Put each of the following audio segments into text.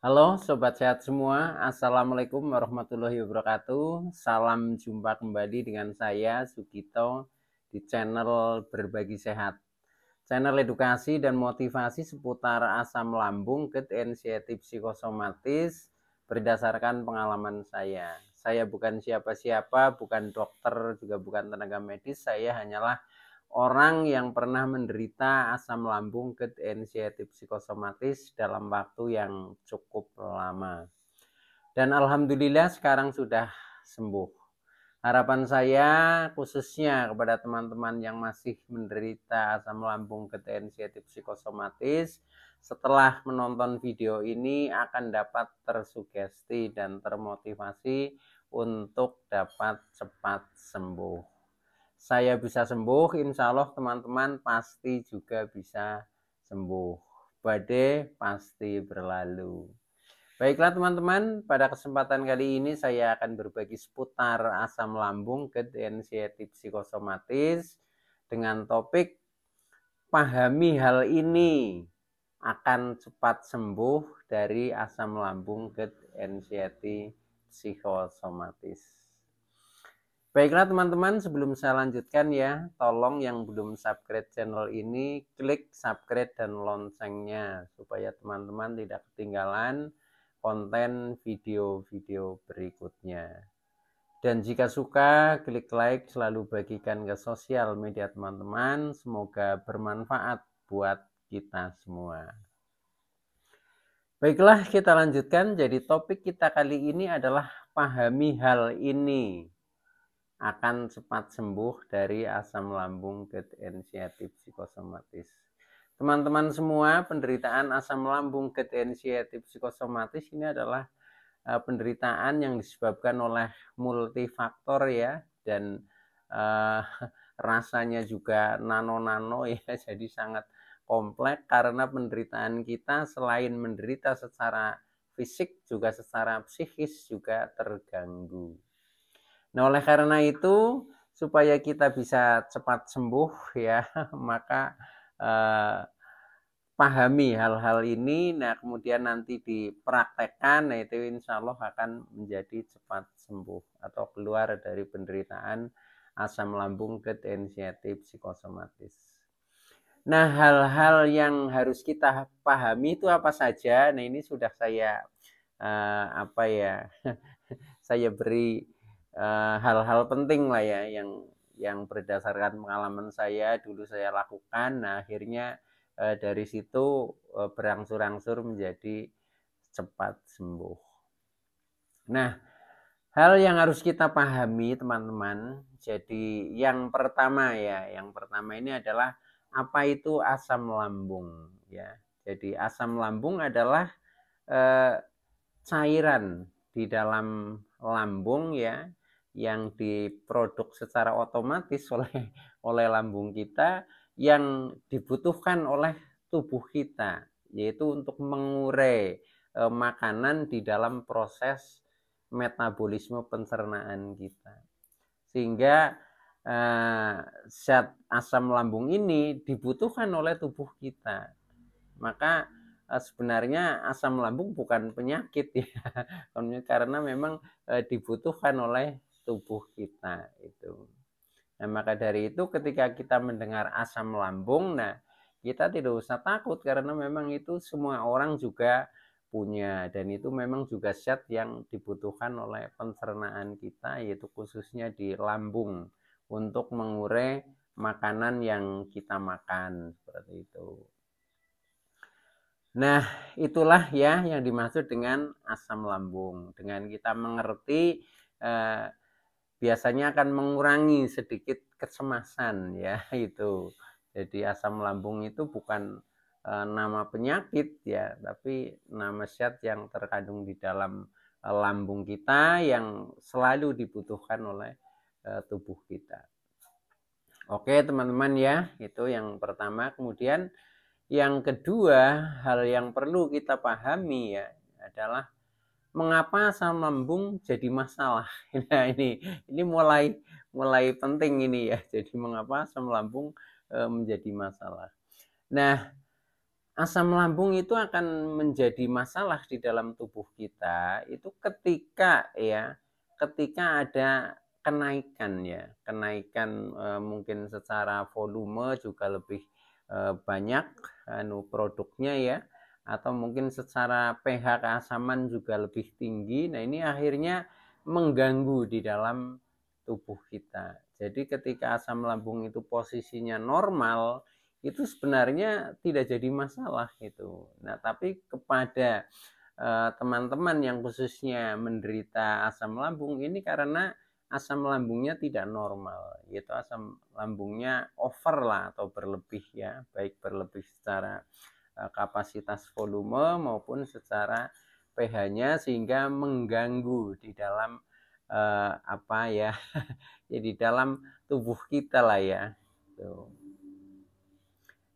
Halo Sobat Sehat semua, Assalamualaikum warahmatullahi wabarakatuh. Salam jumpa kembali dengan saya Sugito di channel Berbagi Sehat. Channel edukasi dan motivasi seputar asam lambung, GERD, anxiety psikosomatis berdasarkan pengalaman saya. Saya bukan siapa-siapa, bukan dokter, juga bukan tenaga medis. Saya hanyalah orang yang pernah menderita asam lambung, GERD, anxiety psikosomatis dalam waktu yang cukup lama. Dan alhamdulillah sekarang sudah sembuh. Harapan saya khususnya kepada teman-teman yang masih menderita asam lambung, GERD, anxiety psikosomatis, setelah menonton video ini akan dapat tersugesti dan termotivasi untuk dapat cepat sembuh. Saya bisa sembuh, insya Allah teman-teman pasti juga bisa sembuh. Badai pasti berlalu. Baiklah teman-teman, pada kesempatan kali ini saya akan berbagi seputar asam lambung, GERD, anxiety psikosomatis dengan topik pahami hal ini akan cepat sembuh dari asam lambung, GERD, anxiety psikosomatis. Baiklah teman-teman, sebelum saya lanjutkan ya, tolong yang belum subscribe channel ini, klik subscribe dan loncengnya supaya teman-teman tidak ketinggalan konten video-video berikutnya. Dan jika suka, klik like, selalu bagikan ke sosial media teman-teman. Semoga bermanfaat buat kita semua. Baiklah, kita lanjutkan. Jadi topik kita kali ini adalah pahami hal ini akan cepat sembuh dari asam lambung, GERD, anxiety psikosomatis. Teman-teman semua, penderitaan asam lambung, GERD, anxiety psikosomatis ini adalah penderitaan yang disebabkan oleh multifaktor ya, dan rasanya juga nano-nano ya, jadi sangat kompleks karena penderitaan kita selain menderita secara fisik juga secara psikis juga terganggu. Nah, oleh karena itu supaya kita bisa cepat sembuh ya, maka pahami hal-hal ini, nah kemudian nanti dipraktekkan, nah itu insya Allah akan menjadi cepat sembuh atau keluar dari penderitaan asam lambung, GERD, anxiety psikosomatis. Nah, hal-hal yang harus kita pahami itu apa saja? Nah, ini sudah saya saya beri hal-hal penting lah ya yang berdasarkan pengalaman saya dulu saya lakukan. Nah, akhirnya dari situ berangsur-angsur menjadi cepat sembuh. Nah, hal yang harus kita pahami teman-teman, jadi yang pertama ini adalah apa itu asam lambung ya. Jadi asam lambung adalah cairan di dalam lambung ya yang diproduk secara otomatis oleh lambung kita yang dibutuhkan oleh tubuh kita, yaitu untuk mengurai makanan di dalam proses metabolisme pencernaan kita. Sehingga zat asam lambung ini dibutuhkan oleh tubuh kita. Maka sebenarnya asam lambung bukan penyakit ya, karena memang dibutuhkan oleh tubuh kita itu. Nah, maka dari itu ketika kita mendengar asam lambung, nah kita tidak usah takut karena memang itu semua orang juga punya, dan itu memang juga zat yang dibutuhkan oleh pencernaan kita, yaitu khususnya di lambung untuk mengurai makanan yang kita makan seperti itu. Nah, itulah ya yang dimaksud dengan asam lambung. Dengan kita mengerti biasanya akan mengurangi sedikit kecemasan ya itu. Jadi asam lambung itu bukan nama penyakit ya, tapi nama zat yang terkandung di dalam lambung kita yang selalu dibutuhkan oleh tubuh kita. Oke teman-teman ya, itu yang pertama. Kemudian yang kedua, hal yang perlu kita pahami ya adalah mengapa asam lambung jadi masalah. Nah, ini mulai penting ini ya. Jadi mengapa asam lambung menjadi masalah. Nah, Asam lambung itu akan menjadi masalah di dalam tubuh kita itu ketika ada kenaikan kenaikan mungkin secara volume juga lebih banyak produknya atau mungkin secara pH keasaman juga lebih tinggi. Nah, ini akhirnya mengganggu di dalam tubuh kita. Jadi ketika asam lambung itu posisinya normal, itu sebenarnya tidak jadi masalah itu. Nah, tapi kepada teman-teman yang khususnya menderita asam lambung ini karena asam lambungnya tidak normal, yaitu asam lambungnya over lah atau berlebih baik berlebih secara kapasitas volume maupun secara pH-nya sehingga mengganggu di dalam di dalam tubuh kita lah Tuh.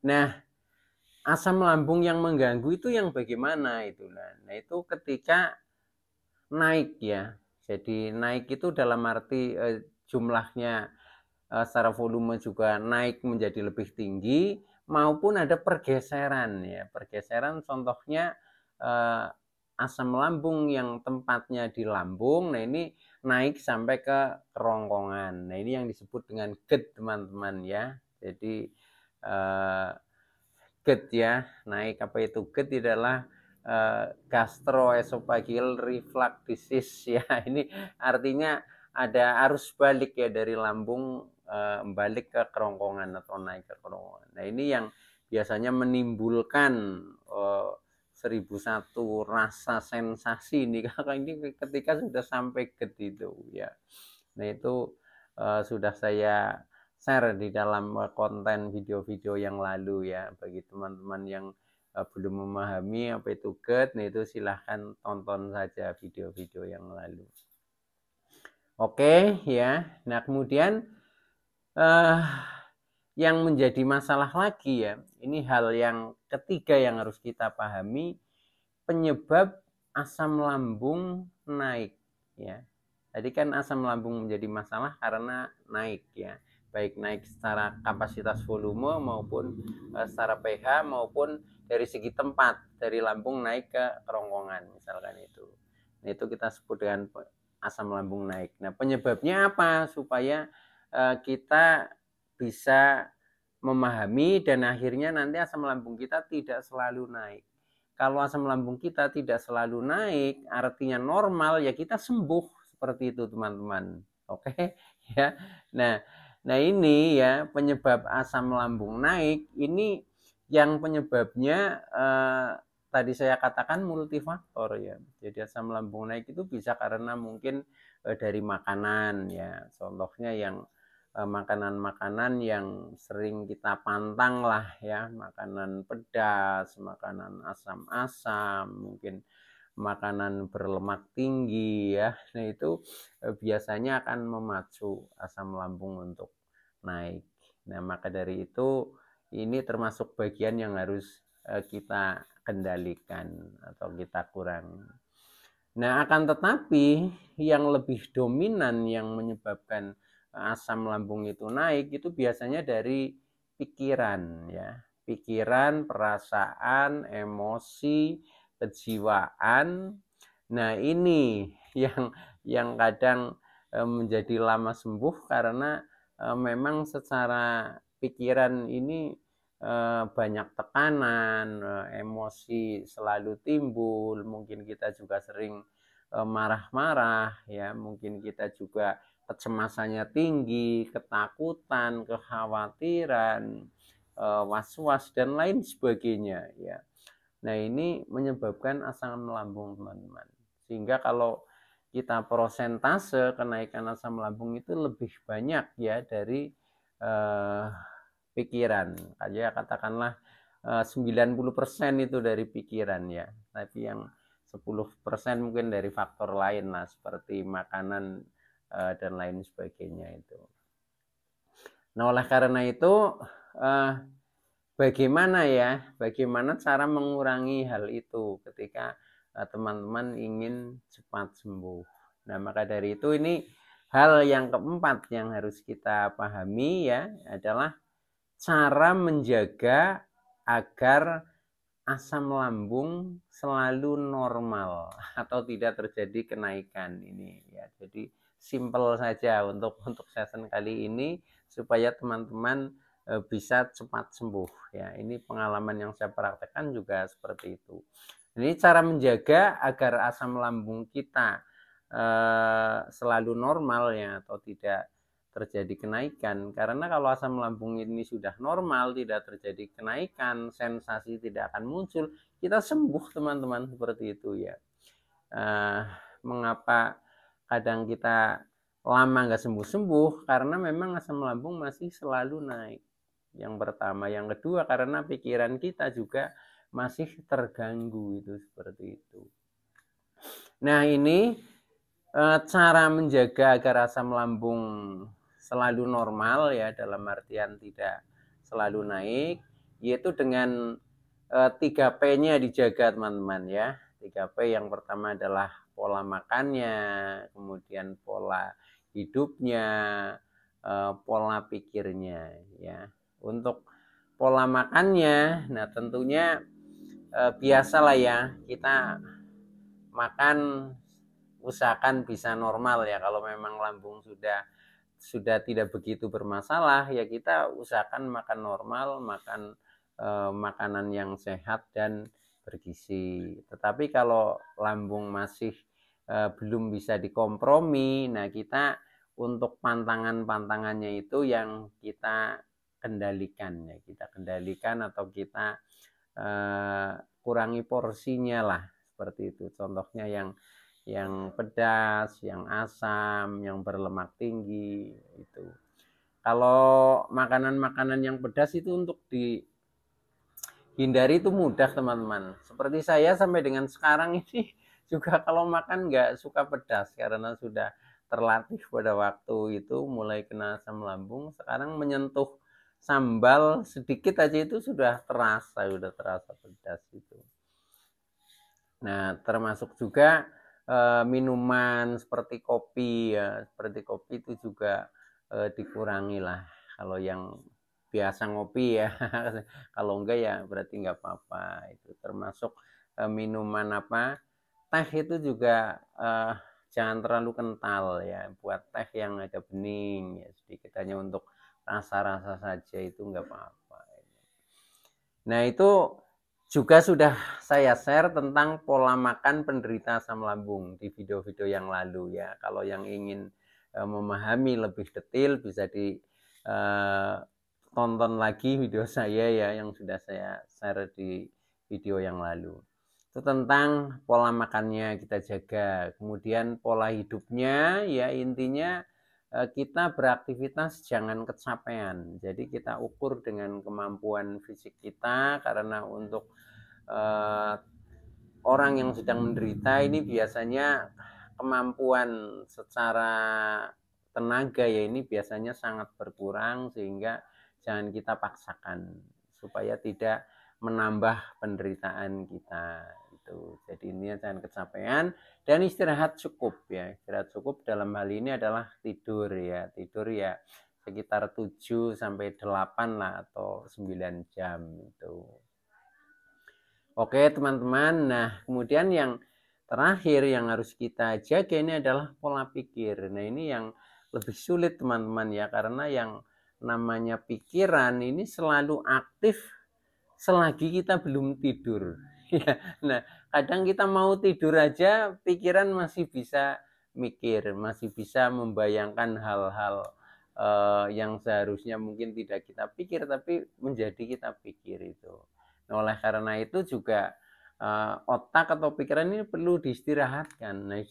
Nah, asam lambung yang mengganggu itu yang bagaimana itu? Nah, itu ketika naik Jadi naik itu dalam arti jumlahnya secara volume juga naik menjadi lebih tinggi maupun ada pergeseran Pergeseran contohnya asam lambung yang tempatnya di lambung. Nah, ini naik sampai ke kerongkongan. Nah, ini yang disebut dengan GERD, teman-teman Jadi GERD naik. Apa itu GERD? Adalah gastroesophageal reflux disease Ini artinya ada arus balik dari lambung balik ke kerongkongan atau naik ke kerongkongan. Nah, ini yang biasanya menimbulkan 1001 rasa sensasi ini ketika sudah sampai GERD itu Nah, itu sudah saya share di dalam konten video-video yang lalu bagi teman-teman yang belum memahami apa itu GERD. Nah, itu silahkan tonton saja video-video yang lalu. Oke Nah, kemudian yang menjadi masalah lagi ini hal yang ketiga yang harus kita pahami, penyebab asam lambung naik Tadi kan asam lambung menjadi masalah karena naik baik naik secara kapasitas volume maupun secara pH maupun dari segi tempat, dari lambung naik ke kerongkongan misalkan itu. Nah, itu kita sebut dengan asam lambung naik. Nah, penyebabnya apa supaya kita bisa memahami dan akhirnya nanti asam lambung kita tidak selalu naik. Kalau asam lambung kita tidak selalu naik, artinya normal, kita sembuh seperti itu, teman-teman. Oke Nah ini penyebab asam lambung naik ini yang penyebabnya tadi saya katakan multifaktor Jadi asam lambung naik itu bisa karena mungkin dari makanan Contohnya yang makanan-makanan yang sering kita pantang lah makanan pedas, makanan asam-asam, mungkin makanan berlemak tinggi Nah, itu biasanya akan memacu asam lambung untuk naik. Nah, maka dari itu ini termasuk bagian yang harus kita kendalikan atau kita kurangi. Nah, akan tetapi yang lebih dominan yang menyebabkan asam lambung itu naik itu biasanya dari pikiran Pikiran, perasaan, emosi, kejiwaan. Nah, ini yang kadang menjadi lama sembuh karena memang secara pikiran ini banyak tekanan, emosi selalu timbul, mungkin kita juga sering marah-marah mungkin kita juga kecemasannya tinggi, ketakutan, kekhawatiran, was-was dan lain sebagainya Nah, ini menyebabkan asam lambung, teman-teman. Sehingga kalau kita persentase kenaikan asam lambung itu lebih banyak dari pikiran. Katakanlah 90% itu dari pikiran Tapi yang 10% mungkin dari faktor lain lah seperti makanan dan lain sebagainya itu. Nah, oleh karena itu bagaimana cara mengurangi hal itu ketika teman-teman ingin cepat sembuh. Nah, maka dari itu ini hal yang keempat yang harus kita pahami adalah cara menjaga agar asam lambung selalu normal atau tidak terjadi kenaikan ini ya. Jadi simple saja untuk session kali ini supaya teman-teman bisa cepat sembuh ya. Ini pengalaman yang saya praktekkan juga seperti itu. Ini cara menjaga agar asam lambung kita selalu normal ya atau tidak terjadi kenaikan, karena kalau asam lambung ini sudah normal, tidak terjadi kenaikan, sensasi tidak akan muncul, kita sembuh teman-teman, seperti itu ya. Mengapa kadang kita lama nggak sembuh-sembuh? Karena memang asam lambung masih selalu naik. Yang pertama, yang kedua karena pikiran kita juga masih terganggu, itu seperti itu. Nah, ini cara menjaga agar asam lambung selalu normal ya, dalam artian tidak selalu naik, yaitu dengan 3P-nya dijaga teman-teman ya. 3P yang pertama adalah pola makannya, kemudian pola hidupnya, pola pikirnya ya. Untuk pola makannya, nah tentunya biasalah ya, kita makan usahakan bisa normal ya. Kalau memang lambung sudah tidak begitu bermasalah ya, kita usahakan makan normal, makan makanan yang sehat dan bergizi. Tetapi kalau lambung masih belum bisa dikompromi, nah kita untuk pantangannya itu yang kita kendalikan ya, kita kendalikan atau kita kurangi porsinya lah, seperti itu. Contohnya yang pedas, yang asam, yang berlemak tinggi itu. Kalau makanan-makanan yang pedas itu untuk dihindari itu mudah teman-teman. Seperti saya sampai dengan sekarang ini juga kalau makan nggak suka pedas karena sudah terlatih pada waktu itu mulai kena asam lambung. Sekarang menyentuh sambal sedikit aja itu sudah terasa pedas itu. Nah, termasuk juga minuman seperti kopi ya, seperti kopi itu juga dikurangi lah. Kalau yang biasa ngopi ya, kalau enggak ya berarti nggak apa-apa. Itu termasuk minuman apa, teh itu juga jangan terlalu kental ya. Buat teh yang agak bening ya, sedikit hanya untuk rasa-rasa saja, itu nggak apa-apa. Nah, itu juga sudah saya share tentang pola makan penderita asam lambung di video-video yang lalu ya. Kalau yang ingin memahami lebih detail bisa ditonton lagi video saya ya, yang sudah saya share di video yang lalu. Itu tentang pola makannya kita jaga. Kemudian pola hidupnya ya, intinya kita beraktivitas jangan kecapean. Jadi kita ukur dengan kemampuan fisik kita, karena untuk orang yang sedang menderita ini biasanya kemampuan secara tenaga ya ini biasanya sangat berkurang, sehingga jangan kita paksakan supaya tidak menambah penderitaan kita itu. Jadi ini jangan kecapean dan istirahat cukup ya. Istirahat cukup dalam hal ini adalah tidur ya. Tidur ya sekitar 7 sampai 8 lah atau 9 jam itu. Oke teman-teman, nah kemudian yang terakhir yang harus kita jaga ini adalah pola pikir. Nah ini yang lebih sulit teman-teman ya, karena yang namanya pikiran ini selalu aktif selagi kita belum tidur. Nah kadang kita mau tidur aja pikiran masih bisa mikir, masih bisa membayangkan hal-hal yang seharusnya mungkin tidak kita pikir tapi menjadi kita pikir itu. Nah, oleh karena itu juga otak atau pikiran ini perlu diistirahatkan. Nah,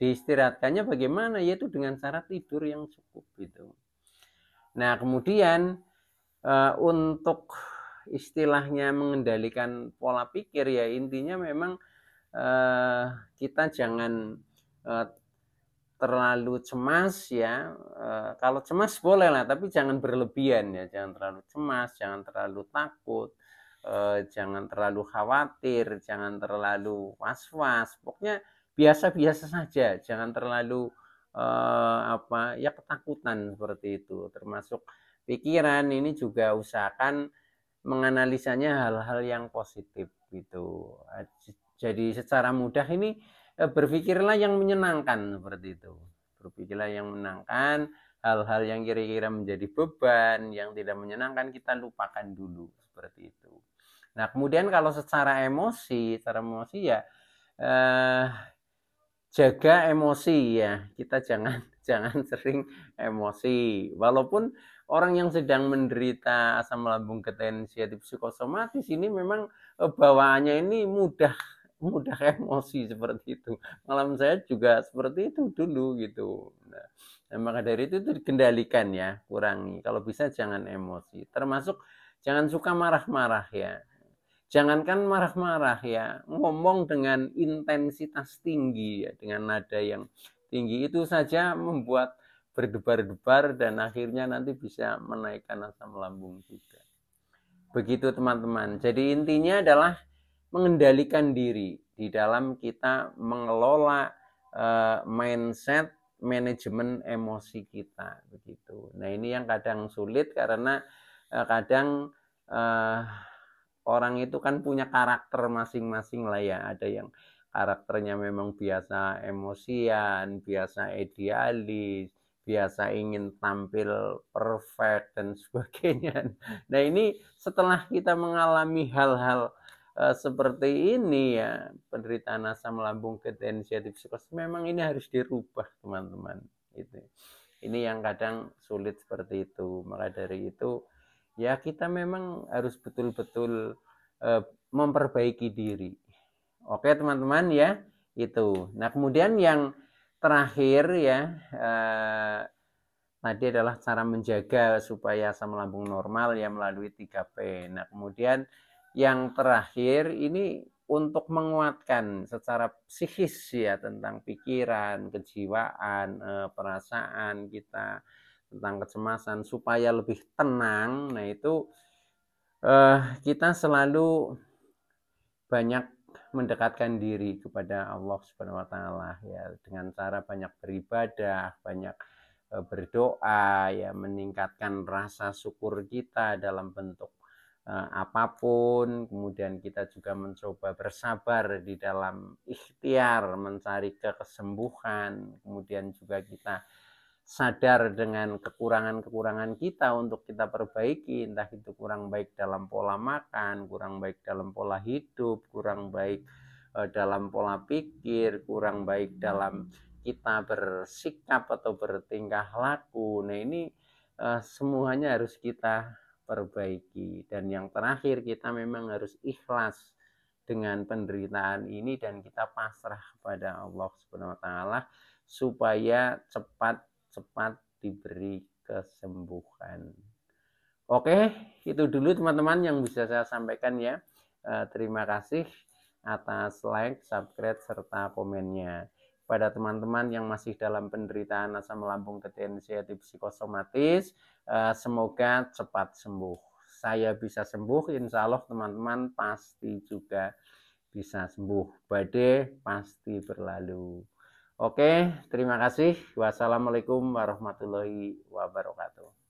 diistirahatkannya bagaimana? Yaitu dengan cara tidur yang cukup gitu. Nah, kemudian untuk istilahnya mengendalikan pola pikir ya, intinya memang kita jangan terlalu cemas ya. Kalau cemas boleh lah, tapi jangan berlebihan ya. Jangan terlalu cemas, jangan terlalu takut. Jangan terlalu khawatir, jangan terlalu was-was. Pokoknya biasa-biasa saja, jangan terlalu ketakutan seperti itu. Termasuk pikiran ini juga usahakan menganalisanya hal-hal yang positif gitu. Jadi secara mudah ini berpikirlah yang menyenangkan seperti itu. Berpikirlah yang menyenangkan, hal-hal yang kira-kira menjadi beban, yang tidak menyenangkan kita lupakan dulu seperti itu. Nah, kemudian kalau secara emosi ya eh, jaga emosi ya. Kita jangan sering emosi. Walaupun orang yang sedang menderita asam lambung ketensiatif psikosomatis ini memang bawaannya ini mudah emosi seperti itu. Malam saya juga seperti itu dulu gitu. Nah, maka dari itu dikendalikan ya, kurangi. Kalau bisa jangan emosi. Termasuk jangan suka marah-marah ya. Jangankan marah-marah ya, ngomong dengan intensitas tinggi ya, dengan nada yang tinggi itu saja membuat berdebar-debar dan akhirnya nanti bisa menaikkan asam lambung juga. Begitu teman-teman. Jadi intinya adalah mengendalikan diri di dalam kita mengelola mindset manajemen emosi kita begitu. Nah, ini yang kadang sulit karena kadang orang itu kan punya karakter masing-masing lah ya. Ada yang karakternya memang biasa emosian, biasa idealis, biasa ingin tampil perfect dan sebagainya. Nah, ini setelah kita mengalami hal-hal seperti ini ya, penderitaan asam lambung ketensiatif psikosis, memang ini harus dirubah teman-teman. Ini yang kadang sulit seperti itu. Maka dari itu ya kita memang harus betul-betul memperbaiki diri. Oke teman-teman ya, itu. Nah kemudian yang terakhir ya, tadi adalah cara menjaga supaya asam lambung normal ya melalui 3P. Nah kemudian yang terakhir ini untuk menguatkan secara psikis ya tentang pikiran, kejiwaan, perasaan kita, tentang kecemasan supaya lebih tenang. Nah itu kita selalu banyak mendekatkan diri kepada Allah Subhanahu wa taala ya dengan cara banyak beribadah, banyak berdoa ya, meningkatkan rasa syukur kita dalam bentuk apapun. Kemudian kita juga mencoba bersabar di dalam ikhtiar mencari kesembuhan. Kemudian juga kita sadar dengan kekurangan-kekurangan kita untuk kita perbaiki, entah itu kurang baik dalam pola makan, kurang baik dalam pola hidup, kurang baik dalam pola pikir, kurang baik dalam kita bersikap atau bertingkah laku. Nah ini semuanya harus kita perbaiki. Dan yang terakhir kita memang harus ikhlas dengan penderitaan ini dan kita pasrah kepada Allah Subhanahu wa taala supaya cepat diberi kesembuhan. Oke, itu dulu teman-teman yang bisa saya sampaikan ya. Terima kasih atas like, subscribe, serta komennya. Pada teman-teman yang masih dalam penderitaan asam lambung ketensiatif psikosomatis, semoga cepat sembuh. Saya bisa sembuh, insya Allah teman-teman pasti juga bisa sembuh. Badai pasti berlalu. Oke, terima kasih. Wassalamualaikum warahmatullahi wabarakatuh.